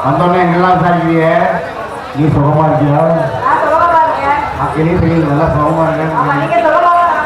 வந்தோடனே நல்லா சாரிக்கிறிய நீ சுகமா இருக்கியா? மக்களே தெரியும் நல்லா சுகமா இருக்கேன்.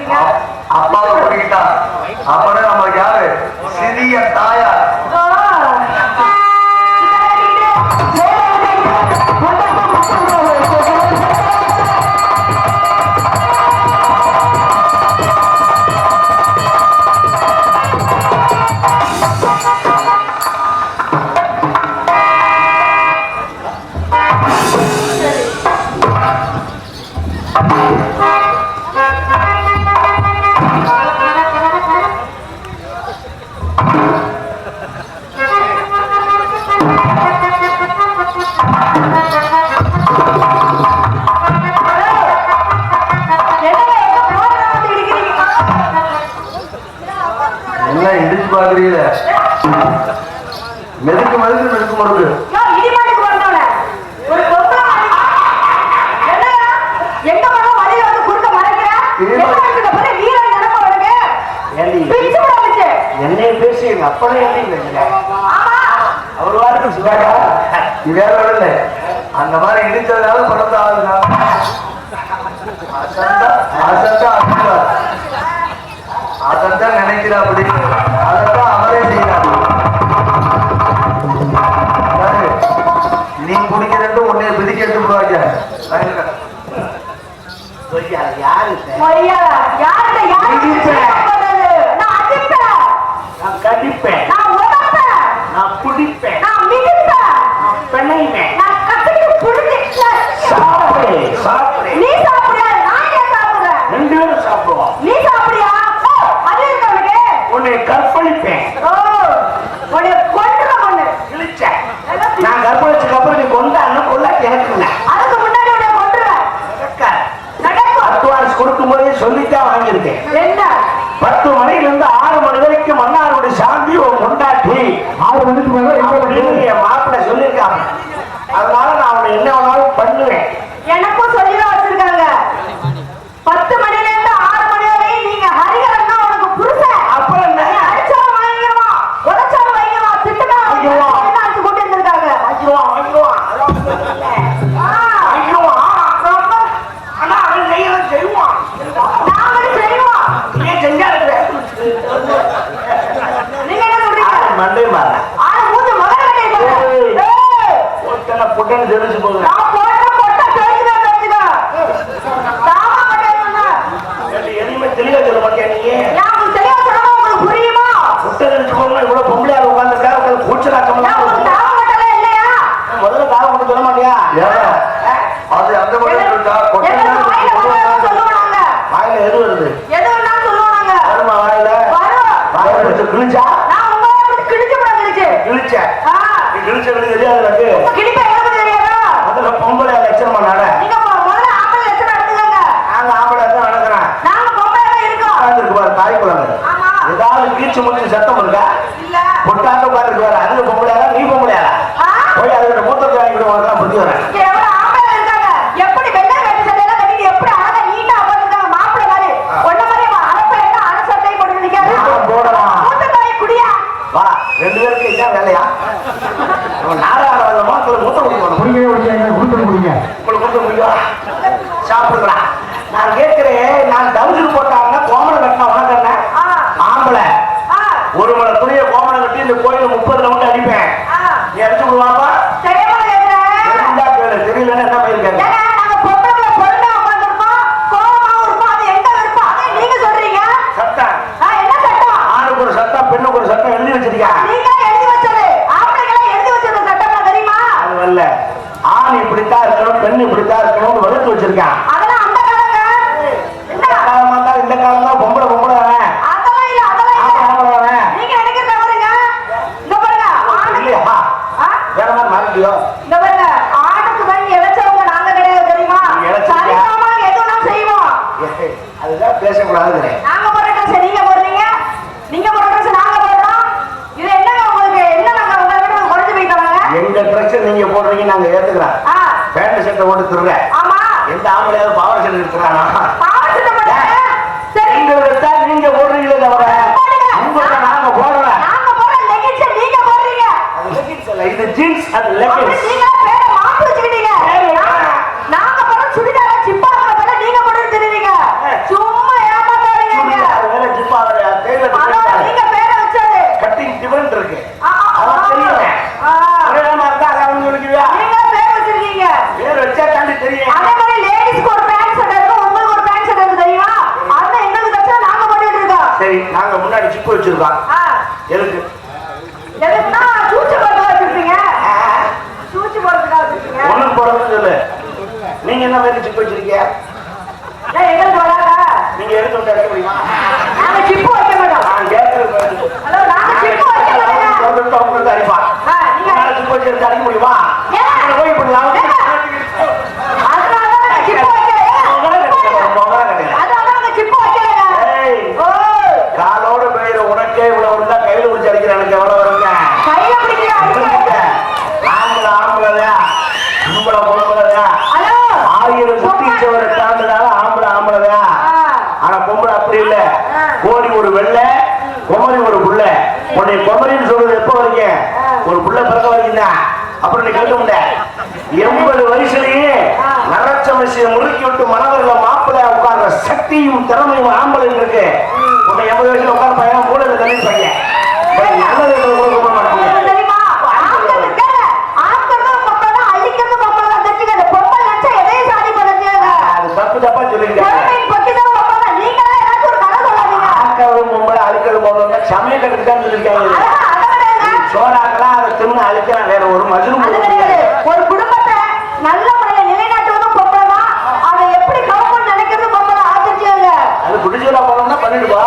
வச்சிருக்கீங்க? அப்பாவை கூட்டிக்கிட்டா அப்பனே நமக்கு யாரு? சிறிய தாயார். மெதுக்கு மெதுக்கு மெதுக்கு மறுக்கு என்னை பேசி எங்க அப்பனே அவர் வாருக்கு இதே இல்லை அந்த மாதிரி இடிச்சதுனால பணத்தை ஆகுதுனா அதான் நினைக்கிறா அப்படி அதான் அவரே செய்யறாரு. நீ குடிக்கிறது உன்னை பிதிக்க எடுத்துடுவாங்க. நான் கடிப்பேன், நான் குடிப்பேன், பெண்ணைப்பேன். நீ சாப்பிடுற, நான் ஏன் சாப்பிடுறேன்? 2 பேரும் சாப்பிடுவோம். நீ சாப்பிடுறியா? அது இருக்கு அவனுக்கு. உன்னை கற்பழிப்பேன். உன்னை கொல்ற பொண்ணு. கிழிச்சேன். நான் கற்பழிச்சதுக்கு அப்புறம் நீ கொண்டான்னு கொல்லாட்டி எனக்கு இல்லை. அதுக்கு முன்னாடி உன்னை கொன்றுவேன். நடக்கும். அட்வான்ஸ் கொடுக்கும் போதே சொல்லித்தான் வாங்கியிருக்கேன். என்ன? 10 மணிலிருந்து 6 மணி வரைக்கும் மன்னாரோட சாந்தி ஒரு கொண்டாட்டி 6 மணிக்கு மேல என் மாப்பிள்ளை சொல்லியிருக்காங்க. அதனால நான் அவனை என்ன வேணாலும் பண்ணுவேன். எனக்கும் சொல்லிதான் வச்சிருக்காங்க. 10 மணில இருந்து 6 மணி வரை நீங்க ஹரிகரன் தான் உனக்கு புருஷன். அப்புறம் என்ன? அடிச்சாலும் வாங்கிடுவான், உடைச்சாலும் வாங்கிடுவான், திட்டுனா வாங்கிடுவான். அடிச்சு கூட்டி இருந்திருக்காங்க. வாங்கிடுவான் வாங்கிடுவான் ஆனா அவன் செய்யலாம் செய்வான். நாங்களும் செய்வோம். ஏன் செஞ்சா நீங்க என்ன சொல்றீங்க? மண்டே மாற ஆனா மூஞ்ச முதல்ல கட்டை புட்டன்னு தெரிஞ்சு போகுது. நான் போட்ட பொட்ட தெரிஞ்சுதான் தெரிஞ்சுதா தாமா கட்டையா எதுவுமே தெளிவா சொல்ல மாட்டேன். நீ நான் தெளிவா சொன்னா உங்களுக்கு புரியுமா? புட்ட தெரிஞ்சு போகணும். இவ்வளவு பொம்பளையார் உட்காந்துருக்கா, உங்களுக்கு கூச்சலாக்கம் முதல்ல தாவ மட்டும் சொல்ல மாட்டியா? அது அந்த வாயில எது வருது? வருமா வாயில? வாயில கிழிச்சா? கிழிச்ச நீ கிழிச்ச தெரியாது எனக்கு. முதல்ல பொம்பளை லட்சணமா நட. நாங்க ஆம்பளை தான் நடக்கிறேன். உட்காந்துருக்கு பாரு தாய் குழந்தை. ஏதாவது கீச்சு முடிச்சு சத்தம் இருக்கா? பொட்டாட்ட உட்காந்துருக்கு பாரு. அதுல பொம்பளையாரா நீ பொம்பளையாரா? போய் அதுக்கிட்ட மூத்தத்தை வாங்கிட்டு வரலாம் புத்தி வரேன். எப்படி வெள்ளை கட்டி சட்டையெல்லாம் கட்டிட்டு எப்படி அழகா நீட்டா உட்காந்துருக்காங்க மாப்பிள்ளை மாதிரி. ஒன்ன மாதிரி அரப்பை என்ன அரசட்டை போட்டு நிக்காது போடலாம். மூத்தத்தாய் குடியா வா 2 பேருக்கு இதான் வேலையா? நாராயண மாத்திர மூத்த குடிக்கணும். சாப்பிடுங்களா? நான் கேட்கிறேன், நான் டவுசர் போட்டாங்கன்னா கோமலை கட்டினா உனக்கு என்ன? ஆம்பளை 1 மணி துணியை கோமலை கட்டி இந்த கோயில 30 ரவுண்ட் அடிப்பேன். நீ அடிச்சு விடுவாப்பா? தெரியலன்னு என்ன போயிருக்காங்க? சட்டம் ஆணுக்கு ஒரு சட்டம் பெண்ணுக்கு ஒரு சட்டம் எழுதி வச்சிருக்கா. அது வரல. ஆண் இப்படித்தான் இருக்கணும், பெண் இப்படித்தான் இருக்கணும் வகுத்து வச்சிருக்கான். இந்த காலம் தான் பொம்பளை பொம்பளை தானே. வேற மாதிரி மாறிட்டியோ? அதுதான் பேசக்கூடாது. எங்க ட்ரெஸ் நீங்க போடுறீங்க நாங்க ஏத்துக்கிறோம். பேண்ட் சட்டை போட்டு திருறேன். எந்த ஆம்பளையாவது பாவ சட்டை இருக்கிறானா? நீங்க போடுறீங்களே தவிர உங்களுக்கு நாங்க போடுறேன். இது ஜீன்ஸ் அது லெகின்ஸ். சும்மா ஏமாத்தாதீங்க. நாங்க முன்னாடி சிப்பு வச்சிருக்கோம். எதுக்கு? எதுக்குன்னா சூச்சு போட்டு வச்சிருப்பீங்க. சூச்சு போடுறதுக்காக வச்சிருப்பீங்க. ஒண்ணுக்கு போடுறதுன்னு சொல்லு. நீங்க என்ன மாதிரி சிப்பு வச்சிருக்கீங்க? எங்களுக்கு வராதா? நீங்க எடுத்து விட்டு அடிக்க முடியுமா? நாங்க சிப்பு வைக்க மாட்டோம். நான் கேட்கறது ஹலோ, நாங்க சிப்பு வைக்க மாட்டோம். உங்களுக்கு அடிப்பா. நீங்க சிப்பு வச்சு எடுத்து அடிக்க முடியுமா? போய் பண்ணலாம். காலோட பெய்யுற உனக்கே இவ்வளவு இருந்தா கையில பிடிச்சி அடிக்கிற எனக்கு எவ்வளவு வருங்க? ஆம்பளை ஆம்பளையா கும்பளை பொம்பளையா 1000 குட்டிச்சவரை தாண்டினாலும் ஆம்பளை ஆம்பளையா. ஆனா பொம்பளை அப்படி இல்ல. கோடி ஒரு வெள்ளை குமரி ஒரு புள்ள. உன்னை குமரின்னு சொல்றது எப்ப வரைக்கும்? ஒரு புள்ள பிறக்க வரைக்கும் தான். அப்புறம் நீ கேட்க முடியாது. 80 வயசுலயே நரச்ச மசிய முறுக்கி விட்டு மனவரில் மாப்பிள்ளையா உட்கார்ற சக்தியும் திறமையும் ஆம்பளை இருக்கு. உன்னை 80 வயசுல உட்கார பையன் கூட தண்ணி பையன் தப்பு தப்பா சொல்லிங்க. பொம்பளை அழுக்கிறது போடுவாங்க சமய கட்டுக்கு தான் சொல்லிருக்காங்க. சோறாக்கலாம் அதை தின்னு அழுக்கலாம். வேற ஒரு மதுரும் ஒரு குடும்பத்தை நல்ல முறையில் நிலைநாட்டுவதும் பொம்பளை. அதை எப்படி கவர்மெண்ட் நினைக்கிறது பொம்பளை. ஆதரிச்சுங்க. அது குடிச்சோரா போனோம்னா பண்ணிடுவா.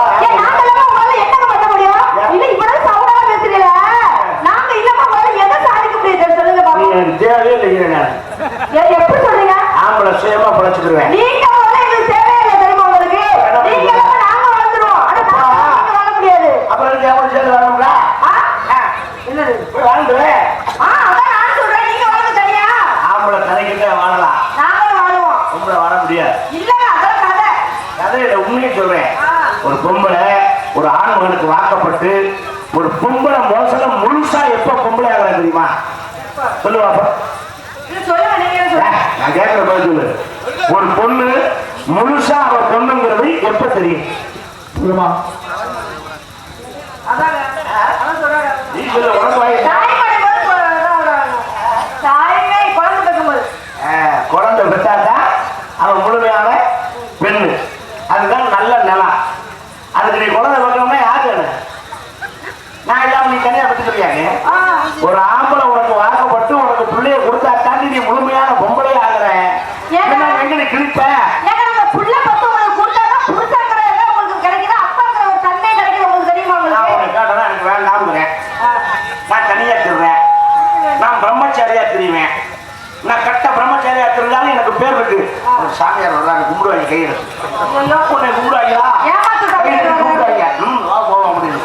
தேவையே இல்லை. எப்படி சொல்றீங்க? ஆம்பளை சுயமா பழச்சுக்குருவேன். நீங்க எங்களுக்கு தேவையே இல்லை தெரியுமா? உங்களுக்கு நீங்க நாங்க வளர்ந்துருவோம். வாழ முடியாது. அப்புறம் தேவை சேர்ந்து வரணும்ல. என்னது வாழ்ந்துருவேன். அதான் நான் சொல்றேன். நீங்க வளர்ந்து தனியா ஆம்பளை தனிக்கிட்ட வாழலாம். நாங்களும் வாழுவோம். பொம்பளை வாழ முடியாது. இல்லங்க அதான் கதை. கதையில உண்மையை சொல்றேன். ஒரு பொம்பளை ஒரு ஆண் மகனுக்கு வாக்கப்பட்டு ஒரு பொம்பளை மோசம் முழுசா எப்ப பொம்பளை ஆகல தெரியுமா? சொல்லுவாப்பா. நான் கேட்கிற பதில் சொல்லு. ஒரு பொண்ணு முழுசா அவ பொண்ணுங்கிறது எப்ப தெரியும்? நீ சொல்லு. குழந்தை பெற்றாதான் அவன் முழுமையான பெண்ணு. அதுதான் நல்ல நிலம். அதுக்கு நீ குழந்தை வைக்கணும்னா யாரு வேணும்? நான் இல்லாம நீ தனியா பெற்றுக்கிறியாங்க. ஒரு ஆம்பளை உனக்கு வாக்கப்பட்டு உனக்கு பிள்ளைய கொடுத்தா தாண்டி நீ முழுமையான பொம்பளையே ஆகுற. எங்க நீ கிழிப்ப? எனக்கு வேண்டாம். நான் தனியா திருறேன். நான் பிரம்மச்சாரியா தெரியுவேன். நான் கட்ட பிரம்மச்சாரியா தெரிஞ்சாலும் எனக்கு பேர் இருக்கு. ஒரு சாமியார் வர்றாங்க கும்பிடுவாங்க கையில. உன்னை கும்பிடுவாங்களா? கும்பிடுவாங்க. போவோம் அப்படின்னு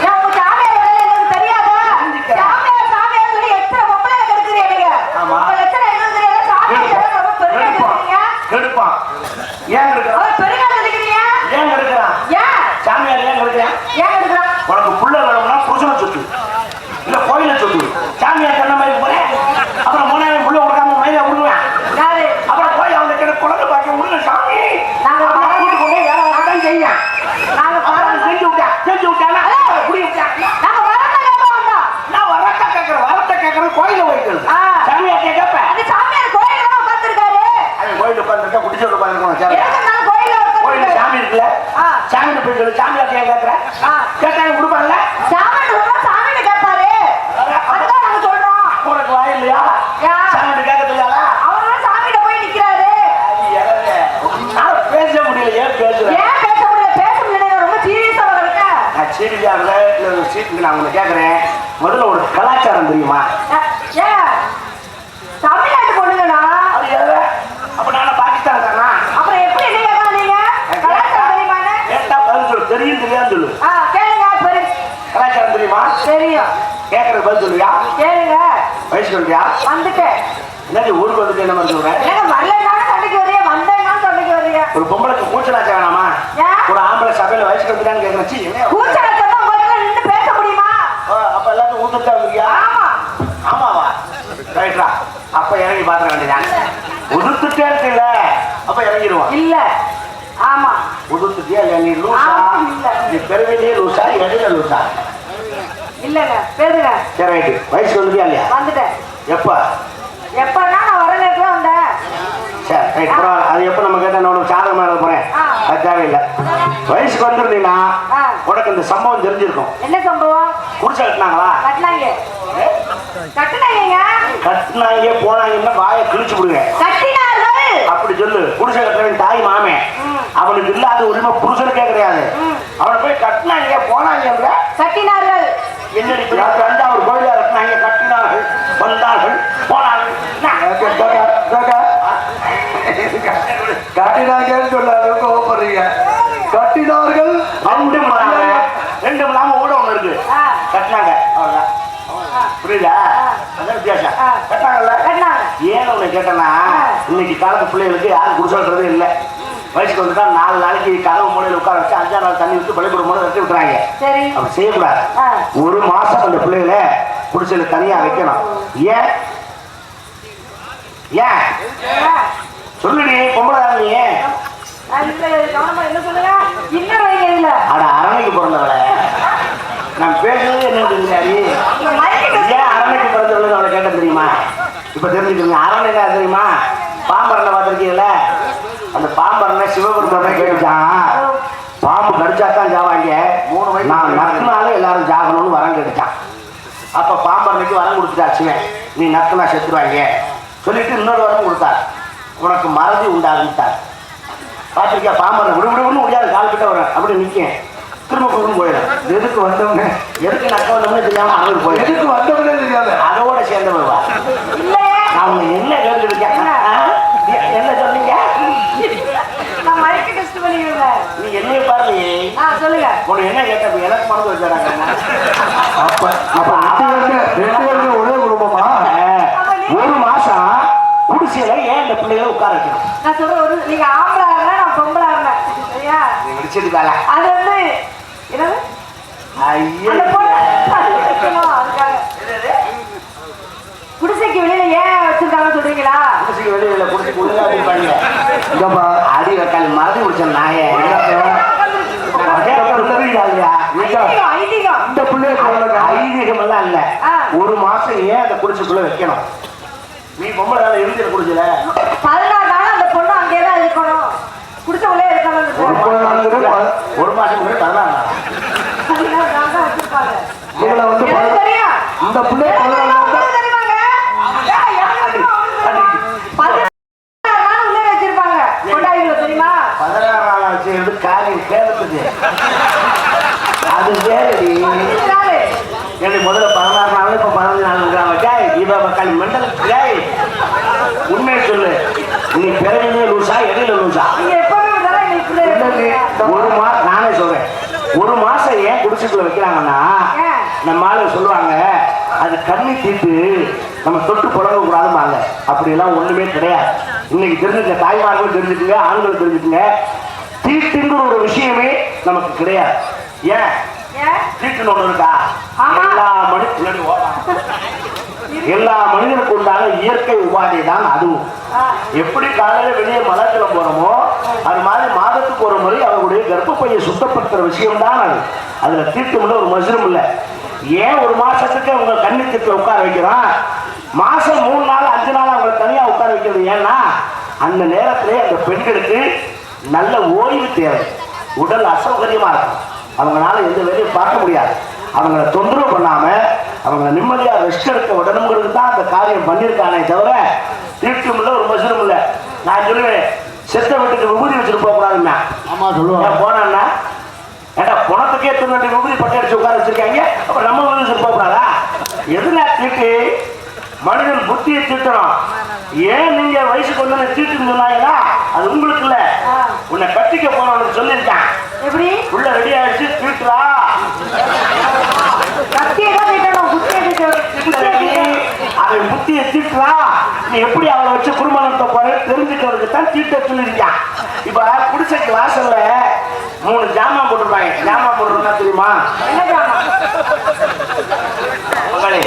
கெடுப்பான். ஏன் இருக்கிறான்? சாமியார் ஏன் இருக்கிறான்? உனக்கு புள்ள வேணும்னா புருஷனை சொத்து இல்ல கோயில சொத்து. சாமியார் கண்ண மாதிரி போறேன். அப்புறம் மூணாயிரம் புள்ள கொடுக்காம மயில விடுவேன். அப்புறம் போய் அவங்க கிட்ட குழந்தை பார்க்க முடியல. சாமி கூட்டு கொண்டு வேலை செய்ய செஞ்சு விட்டானா நான் வரட்டா கேட்கறேன். வரட்ட கேட்கறேன். கோயில போயிட்டு சாமியார் கேட்பேன். கோயில உட்காந்துருக்கா குடிச்சோட உட்காந்துருக்கோம். கோயில சாமி இருக்குல்ல. சாமி போய் சொல்லு. சாமியார் கேட்கற கேட்டாங்க கொடுப்பாங்கல்ல. உனக்கு வாய் இல்லையா? சாமி கேட்க தெரியாதா? பேச முடியல. ஏன் பேசுறேன்? சீட்டுக்கு நான் உங்களை கேட்கறேன். முதல்ல ஒரு கலாச்சாரம் தெரியுமா? தமிழ்நாட்டு பொண்ணுங்களா? அப்ப நான் பாகிஸ்தான் தானா? அப்புறம் எப்படி நீங்க கேட்டா பதில் சொல்லு. தெரியும் தெரியாது சொல்லு. கேளுங்க. கலாச்சாரம் தெரியுமா? தெரியும். கேட்கறது பதில் சொல்லுவியா? கேளுங்க. வயசுக்கு வந்துட்டியா? வந்துட்டேன். என்ன ஊருக்கு வந்துட்டு என்ன மாதிரி சொல்றேன்? ஒரு பொம்பளைக்கு கூச்சலாச்ச வேணாமா? ஒரு ஆம்பளை சபையில வயசுக்கு வந்துட்டான்னு கேட்கறச்சு பேச முடியுமா? அப்ப எல்லாத்தையும் ஊத்துட்டா வந்துருக்கியா? ஆமாவா? ரைட்ரா. அப்ப இறங்கி பாத்திர வேண்டியதான். உதுத்துட்டேன்னு இல்ல. அப்ப இறங்கிடுவான். இல்ல. ஆமா. உதுத்துட்டியா இல்ல? நீ லூசா? நீ பெருமையிலேயே லூசா? இடையில லூசா? இல்லங்க. பேசுங்க. சரி ரைட்டு. வயசுக்கு வந்துட்டியா இல்லையா? வந்துட்டேன். எப்ப? எப்பன்னா நான் வர நேரத்துல வந்தேன். சரி ரைட். அது எப்ப நம்ம கேட்டா நான் சாதகமா போறேன். அது தேவையில்லை. வயசுக்கு வந்துருந்தீங்கன்னா உனக்கு இந்த சம்பவம் தெரிஞ்சிருக்கும். என்ன சம்பவம்? குடிசை கட்டினாங்களா? கட்டினாங்க போனாங்கன்னா வாயை கிழிச்சு விடுங்க. அப்படி சொல்லு. குடிசை கட்டுறவன் தாய் மாமே, அவனுக்கு இல்லாத உரிமை புருஷனுக்கே கிடையாது. அவனை போய் கட்டினாங்க போனாங்க கட்டினார்கள். என்னடி தஞ்சாவூர் கோயில கட்டினாங்க, கட்டினார்கள், வந்தார்கள், போனார்கள். கட்டினாங்கன்னு சொல்லாத கோவப்படுறீங்க. கட்டினார்கள் ரெண்டு இல்லாம கூட ஒண்ணு இருக்கு. கட்டினாங்க அவ்வளவுதான். புரியுதா? அதான் வித்தியாசம். கட்டினாங்கல்ல. ஏன் உன்னை கேட்டேன்னா, இன்னைக்கு காலத்து பிள்ளைகளுக்கு யாரும் குடிசோல்றதே இல்லை. வயசுக்கு வந்துட்டா 4 நாளைக்கு கதவு மூலையில் உட்கார வச்சு 5ஆம் நாள் தண்ணி விட்டு பள்ளிக்கூடம் மூலம் வச்சு விட்டுறாங்க. அப்படி செய்யக்கூடாது. 1 மாசம் அந்த பிள்ளைகளை குடிசையில தனியா வைக்கணும். ஏன் ஏன் சொல்லுடி, பொம்பளை நீ அரணைக்கு பிறந்தவளை நான் பேசுறது என்னன்னு ஏன் அரணைக்கு பிறந்தவளை அவளை கேட்ட தெரியுமா? இப்ப தெரிஞ்சுக்கோங்க. அரணை என்ன தெரியுமா? பாம்பரனை பார்த்துருக்கீங்கல்ல, அந்த பாம்பரனை சிவபெருமானை கேட்டுச்சான். பாம்பு கடிச்சாத்தான் ஜாவாங்க. 3 வயசு நான் நக்குனாலே எல்லாரும் ஜாகணும்னு வரம் கேட்டுச்சான். அப்ப பாம்பரனைக்கு வரம் கொடுத்துட்டாச்சுமே, நீ நக்குனா செத்துருவாங்க சொல்லிட்டு இன்னொரு வரம் கொடுத்தார். உனக்கு மறதி உண்டாகுட்டார். பார்த்துருக்கியா? பாம்பரனை விடுவிடுன்னு முடியாது, கால் கிட்ட வர அப்படி நிற்கேன், திரும்ப கொண்டு போயிடும். எதுக்கு வந்தவங்க, எதுக்கு நக்க வந்தவங்க தெரியாம அவருக்கு போய் எதுக்கு வந்தவங்களே தெரியாது. அதோட சேர்ந்தவங்க நான் உங்க என்ன கேட்டுருக்கேன், என்ன சொன்னீங்க? நீ என்னைய பாரு. சொல்லுங்க, உனக்கு என்ன கேட்ட எனக்கு மனது வச்சாங்க. அப்ப ஒரே குடும்பமா 1 மாசம் குடிசையில ஏன் இந்த பிள்ளைகளை உட்கார வைக்கணும்? நான் சொல்றேன், நீங்க ஆம்பளை இருந்தா நான் பொம்பளை இருந்தேன். சரியா? நீ முடிச்சிருக்கால அது வந்து என்னது? குடிசைக்கு வெளியில ஏன் வச்சிருக்காங்க சொல்றீங்களா? குடிசைக்கு வெளியில குடிசைக்கு உள்ள அடி வைக்காது மறதி முடிச்ச நாய இந்த பிள்ளைய ஐதீகம் எல்லாம் இல்ல. 1 மாசம் ஏன் அந்த குடிசைக்குள்ள வைக்கணும்? நீ பொம்பளை இருந்து குடிச்சல 14 நாள் அந்த பொண்ணு அங்கேதான் இருக்கணும், குடிச்ச உள்ளே இருக்கணும். 1 மாசம் 14 நாள் வச்சிருப்பாங்க. இந்த பிள்ளை 14 நாள் உள்ளே வச்சிருப்பாங்க. கொண்டாடிகள் தெரியுமா? 16 நாள் வச்சு காரியம் கேட்குது. அது வேறடி. எனக்கு முதல்ல 16 நாள், இப்ப 15 நாள். இவ மக்கள் மெண்டல் உண்மையை சொல்லு. நீ பிறவிலே லூசா, இடையில லூசா? 1 மாசம் நானே சொல்றேன். 1 மாசம் ஏன் குடிசைக்குள்ள வைக்கிறாங்கன்னா, நம்ம ஆளு சொல்லுவாங்க அது கண்ணி தீட்டு, நம்ம தொட்டு புழங்க கூடாதுமாங்க. அப்படியெல்லாம் ஒண்ணுமே கிடையாது. இன்னைக்கு தெரிஞ்சுக்க, தாய்மார்களும் தெரிஞ்சுக்குங்க, ஆண்களும் தெரிஞ்சுக்குங்க, தீட்டுங்கிற ஒரு விஷயமே நமக்கு கிடையாது. ஏன் தீட்டுன்னு ஒண்ணு இருக்கா? எல்லா மனிதனுக்கு உண்டான இயற்கை உபாதை தான் அதுவும். எப்படி காலையில வெளியே மலர்ஜலம் போறோமோ அது மாதிரி மாதத்துக்கு ஒரு முறை அவருடைய கர்ப்பப்பையை சுத்தப்படுத்துற விஷயம் தான் அது. அதுல தீட்டுமில்ல, ஒரு மசுரும் இல்லை. ஏன் 1 மாசத்துக்கு உங்க கன்னித்தீட்டுல உட்கார வைக்கிறான்? மாசம் 3 நாள் 5 நாள் அவங்களை தனியா உட்கார வைக்கிறது ஏன்னா, அந்த நேரத்திலே அந்த பெண்களுக்கு நல்ல ஓய்வு தேவை. உடல் அசௌகரியமா இருக்கும், அவங்களால எந்த வேலையும் பார்க்க முடியாது. அவங்கள தொந்தரவு பண்ணாம அவங்கள நிம்மதியா ரெஸ்ட் எடுக்க விடணுங்கிறது தான் அந்த காரியம் பண்ணியிருக்கானே தவிர தீட்டும் இல்லை, ஒரு மசுரும் இல்லை. நான் சொல்லுவேன், செத்த வீட்டுக்கு விபூதி வச்சுட்டு போக கூடாதுன்னா. ஆமா சொல்லுவாங்க. போனா ஏடா பணத்துக்கே திருநட்டி விபூதி பட்டை அடிச்சு உட்கார வச்சிருக்காங்க, அப்ப நம்ம விபூதி வச்சுட்டு போக கூடாதா? எதுனா தீட்டு? மனிதன் புத்தியை தீட்டணும். ஏன் நீங்க வயசுக்கு வந்து தீட்டுன்னு சொன்னாங்கன்னா அது உங்களுக்கு இல்ல, உன்னை கட்டிக்க போனவனுக்கு சொல்லியிருக்கான். எப்படி உள்ள ரெடி ஆயிடுச்சு தீட்டுறா, அவன் புத்தியை தீட்டுறா, நீ எப்படி அவளை வச்சு குடும்பம் நடத்த போற தெரிஞ்சுக்கிறதுக்கு தான் தீட்ட சொல்லியிருக்கான். இப்ப குடிசைக்கு வாசல்ல 3 ஜாமான் போட்டிருப்பாங்க. ஜாமான் போட்டுருந்தா தெரியுமா? பங்காளி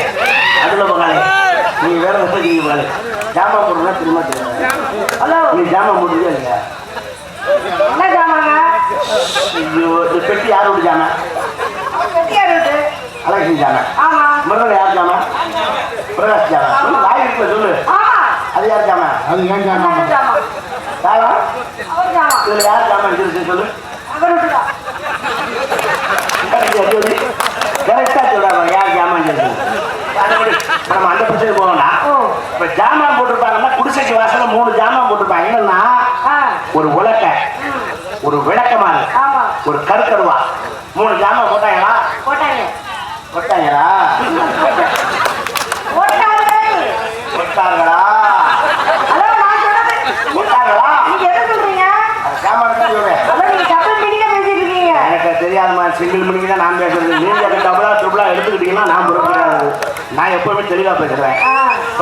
அதுல பங்காளி நீங்க வேற பங்காளி ஜாமான் போடுறா தெரியுமா? ஹலோ, நீ ஜாமான் போட்டுருக்கா இல்லையா? என்ன ஜாமாங்க? ஐயோ, இந்த பெட்டி யார் விட்டு ஜாமான்? அழகின் ஜாமான். ஆமா. முதல்ல யார் ஜாமான்? பிரகாஷ் ஜாமான். சொல்லு, வாய் இருக்குல்ல சொல்லு. அது யார் ஜாமான்? அது ஏன் ஜாமான்? தாளம் அவர் ஜாமா இதுல யார் ஜாமான் எடுத்துருக்கு சொல்லு. அவர் விட்டுதான் கரெக்டா சொல்றாங்க யார் ஜாமான் எடுத்துருக்கு. நம்ம அந்த பிரச்சனை போகணும்னா இப்ப ஜாமான் போட்டிருப்பாங்கன்னா குடிசைக்கு வாசல 3 ஜாமான் போட்டிருப்பாங்க. என்னன்னா ஒரு உலக்க, ஒரு விளக்கமாறு, ஒரு கருக்கருவா, 3 ஜாமான் போட்டாங்களா? போட்டாங்களா? போட்டாங்களா? ஹலோ, நான் சொல்றது போட்டாங்களா? நீங்க எதை சொல்றீங்க? ஜாமான் தான் சொல்றேன். நீங்க டபுள் மீனிங்கா பேசிட்டு இருக்கீங்க. எனக்கு தெரியாதமா, சிங்கிள் மீனிங் தான் நான் பேசுறது. நீங்க டபுளா ட்ரிபிளா எடுத்துக்கிட்டீங்கன்னா நான் பொறுக்கிறாரு. நான் எப்பவுமே தெளிவா பேசுறேன்.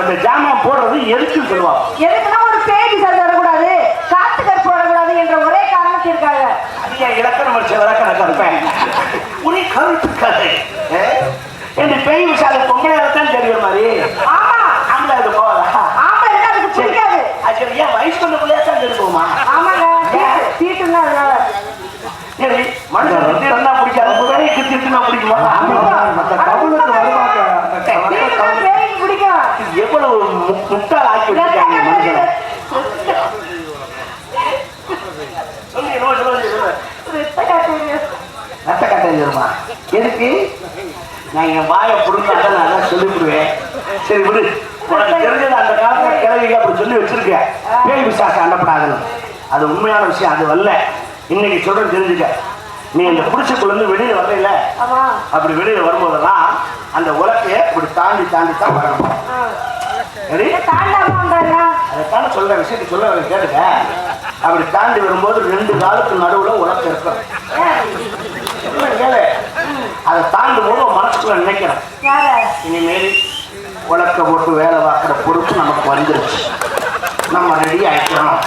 இந்த ஜாமான் போடுறது எதுக்குன்னு சொல்லுவாங்க. எதுக்குன்னா ஒரு பேய் சார் வரக்கூடாது, காத்து கற்பு வரக்கூடாது என்ற ஒரே காரணத்திற்காக. அதிக இலக்கணம் வச்ச விளக்கணம் கற்பேன். உனி கருத்து கதை என்று பேய் விசால பொங்கலை தான் தெரியும் மாதிரி. ஆமா, ஆம்பளை அது போதா? ஆம்பளை இருந்தா அதுக்கு பிடிக்காது. அது ஏன் வயசு கொண்ட பிள்ளையா தான் தெரியுமா? ஆமாங்க, தீட்டுன்னா அதனால. சரி, மனுஷன் திட்டுனா பிடிக்காது, புதனைக்கு திட்டுனா பிடிக்குமா? மற்ற தமிழுக்கு வருவாங்க. தீட்டுன்னா பேய்க்கு பிடிக்கும். எவ்வளவு முட்டாள் ஆக்கி வச்சிருக்காங்க மனுஷனை. சொல்லி என்ன சொல்லுங்க. ரத்த கட்டையில் இருமா எதுக்கு? நான் என் வாயை புடுங்காத நான் தான் சொல்லிவிடுவேன். சரி விடு, உனக்கு தெரிஞ்சது அந்த காலத்துல கிழவிக்கு அப்படி சொல்லி வச்சிருக்கேன். பேய் விசாசம் அண்டப்படாதுன்னு. அது உண்மையான விஷயம், அது வரல. இன்னைக்கு சொல்றது தெரிஞ்சுக்க. நீ அந்த குடிசைக்குள்ள இருந்து வெளியில வரல, அப்படி வெளியில வரும்போதெல்லாம் அந்த உலக்கைய இப்படி தாண்டி தாண்டி தான் வரணும். சரி, அதைத்தான சொல்ற விஷயத்தை சொல்ல கேட்டுக்க. அப்படி தாண்டி வரும்போது 2 காலுக்கு நடுவுல உலக்க இருக்கும். அதை தாண்டும் போது மனசுக்குள்ள நினைக்கிறேன், இனிமேல் உலக்க போட்டு வேலை பார்க்குற பொறுப்பு நமக்கு வந்துருச்சு. நம்ம ரெடி ஆயிக்கணும்.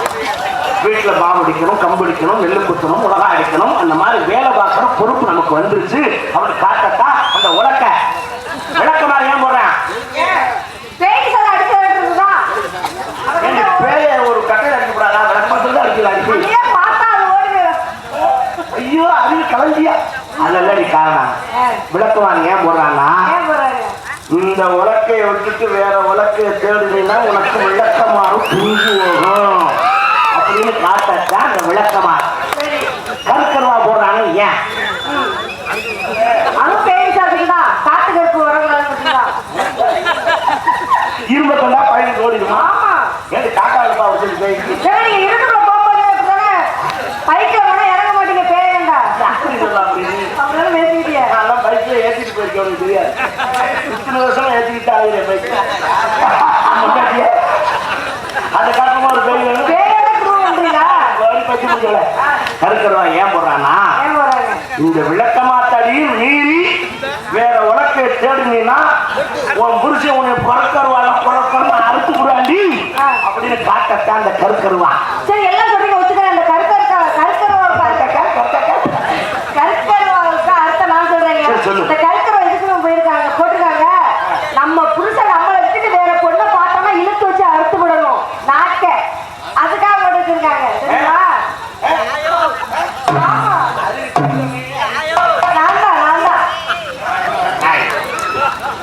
வீட்டில் பாம்பு அடிக்கணும், கம்பு அடிக்கணும், நெல்லு குத்தணும், உலகம் அடிக்கணும். அந்த மாதிரி வேலை பார்க்குற பொறுப்பு நமக்கு வந்துருச்சு. அப்படி காட்டத்தான் அந்த உலக்க விளக்க மாதிரி ஏன் போடுறேன்? பேய ஒரு கட்டையில் அடிக்கப்படாதா? விளக்கத்தில் அடிக்கலாம். ஐயோ, அது கலந்தியா? அதெல்லாம் நீ காரணம். விளக்குவாங்க ஏன் போடுறான்னா, இந்த உலக்கையை விட்டுட்டு வேற உலக்கையை தேடுனீங்கன்னா உனக்கு விளக்கமாறும் புரிஞ்சு போகும் அப்படின்னு காட்டத்தான் அந்த விளக்கமாறு. கருக்கருவா போடுறாங்க ஏன்? இரும்ப கண்டா பையன் ஓடிடுமா? ஏன் காக்கா இருப்பா வச்சு பேய்க்கு பைக்ல ஏத்திட்டு போயிருக்கேன். உனக்கு தெரியாது, 3 வருஷமா ஏத்திக்கிட்டு ஆகுது பைக். அந்த காரணமா ஒரு பேய் கருக்கருவா ஏன் போடுறான்னா, இந்த விளக்கமாத்தாடியும் மீறி வேற உலக்கை தேடுனீன்னா உன் புருஷன் உன்னை பொறக்கருவால பொறக்கணும் அறுத்து விடுவாண்டி அப்படின்னு காட்டத்தான் அந்த கருக்கருவா. சரி, எல்லாம் சொல்றீங்க, ஒத்துக்கிறேன். அந்த கருக்கருவாவுக்கு அர்த்தம் நான் சொல்றேன். இந்த கருக்கருவா எதுக்கு போயிருக்காங்க போட்டிருக்காங்க, நம்ம புருஷன் நம்மளை விட்டுட்டு வேற பொண்ணை பார்த்தோம்னா இழுத்து வச்சு அறுத்து விடணும் நாக்க, அதுக்காக போட்டு வச்சிருக்காங்க. சரிங்களா?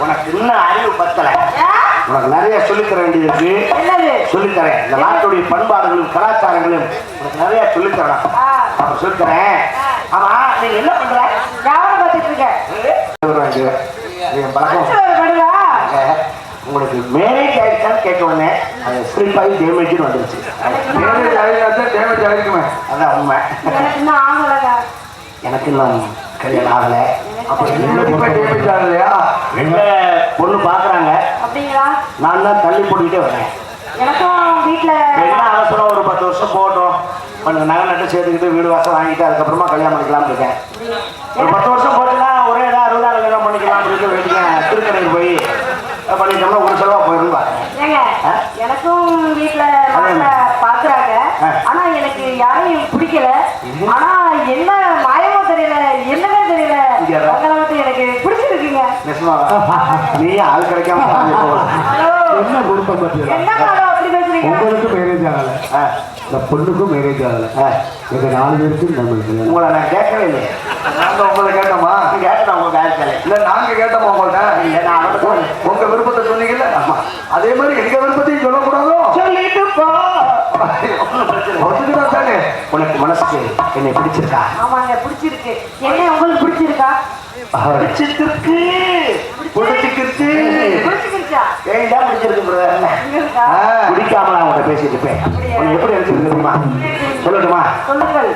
உனக்கு இன்னும் அறிவு பத்தல. உனக்கு நிறைய சொல்லித்தர வேண்டியது இருக்கு. சொல்லித்தரேன். இந்த நாட்டுடைய பண்பாடுகளும் கலாச்சாரங்களும் உனக்கு நிறைய சொல்லித்தரணும். அப்ப சொல்லித்தரேன். ஆமா, நீங்க என்ன பண்ற? யாரை பார்த்துட்டு இருக்க? உங்களுக்கு மேரேஜ் ஆயிடுச்சான்னு கேட்க உடனே அது ஸ்லிப்பாகி டேமேஜ்னு வந்துருச்சு. மேரேஜ் ஆகிடுச்சா? டேமேஜ் ஆகிருக்குமே. அதான் உண்மை. எனக்கு இன்னும் கல்யாணம் ஆகலை. டேமேஜ் ஆகலையா? பொண்ணு பாக்குறாங்க. நான் தான் தள்ளி போட்டுக்கிட்டே வரேன். எனக்கும் வீட்டுல என்ன அவசரம், ஒரு 10 வருஷம் போட்டோம், கொஞ்சம் நகை நட்டு சேர்த்துக்கிட்டு வீடு வாசம் வாங்கிட்டு அதுக்கப்புறமா கல்யாணம் பண்ணிக்கலாம் இருக்கேன். ஒரு 10 வருஷம் போட்டுன்னா ஒரே 60 கல்யாணம் பண்ணிக்கலாம் அப்படின்னு வேண்டிய திருக்கடைக்கு போய் பண்ணிட்டோம்னா ஒரு செலவா போயிடும். எனக்கும் வீட்டுல பாக்குறாங்க. ஆனா எனக்கு யாரையும் பிடிக்கல. ஆனா என்ன மாயமோ தெரியல, என்னவே தெரியல, எனக்கு பிடிச்சிருக்கீங்க. நீ ஆள் கிடைக்காம என்ன குடும்பம் பத்தி அப்படி பேசுறீங்க? உங்களுக்கு மேரேஜ் ஆகல, இந்த பொண்ணுக்கும் மேரேஜ் ஆகல, எங்க 4 பேருக்கும் நம்மளுக்கு. உங்களை நான் கேட்கவே இல்லையே. நாங்க உங்களை கேட்டோமா? கேட்டேன். உங்க கேட்கல. இல்ல நாங்க கேட்டோமா உங்கள்ட்ட? உங்க விருப்பத்தை சொன்னீங்கல்ல, அதே மாதிரி எங்க விருப்பத்தையும் சொல்லக்கூடாதோ? சொல்லிட்டு போ. ஒத்துக்கிட்டா தானே உனக்கு மனசுக்கு என்னை பிடிச்சிருக்கா? ஆமாங்க பிடிச்சிருக்கு. என்ன உங்களுக்கு பிடிச்சிருக்கா? பிடிச்சிருக்கு பிடிச்சிருச்சு பிடிச்சிருச்சா? ஏன்டா பிடிச்சிருக்கு பிரதர்? பிடிக்காம நான் உன்கிட்ட பேசிட்டு இருப்பேன். உனக்கு எப்படி நினைச்சிருக்கு தெரியுமா? சொல்லட்டுமா? சொல்லுங்கள்.